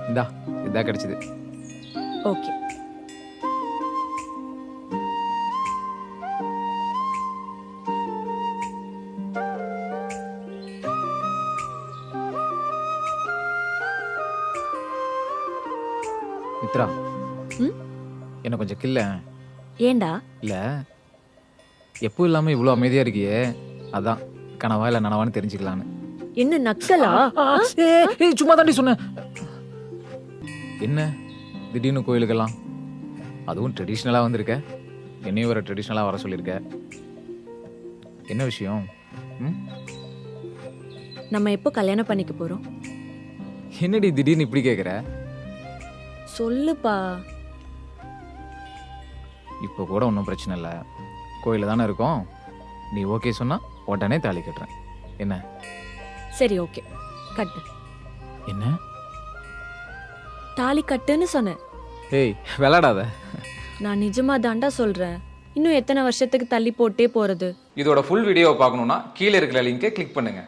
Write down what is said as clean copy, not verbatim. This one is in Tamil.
இந்தா இதான் கிடைச்சது. ஓகே. மித்ரா, ம் என்ன கொஞ்சம் கில்ல. ஏண்டா? இல்ல, எப்பவும் இல்லாம இவ்வளோ அமைதியா இருக்கியே, அதான் கனவா இல்லை நனவான்னு தெரிஞ்சுக்கலான்னு. என்ன நக்சலா? சும்மா தாண்டி சொன்னேன். என்ன திடீர்னு கோயிலுக்கெல்லாம், அதுவும் ட்ரெடிஷ்னலாக வந்திருக்க. என்னையும் ஒரு ட்ரெடிஷ்னலாக வர சொல்லியிருக்க. என்ன விஷயம்? ம் நம்ம எப்போ கல்யாணம் பண்ணிக்க போறோம்? என்னடி திடீர்னு இப்படி கேட்குற? சொல்லுப்பா. இப்போ கூட ஒன்றும் பிரச்சனை இல்லை, கோயிலில் தானே இருக்கோம். நீ ஓகே சொன்னா உடனே தாலி கட்டுறேன். என்ன? சரி ஓகே, கட்டு. என்ன? தாலி கட்டுன்னு சொன்னேன். ஏய் விளாடாத. நான் நிஜமா தாண்டா சொல்றேன். இன்னும் எத்தனை வருஷத்துக்கு தள்ளி போட்டே போறது? இதோட ஃபுல் வீடியோவை பார்க்கணுன்னா கீழே இருக்கிற லிங்கை கிளிக் பண்ணுங்க.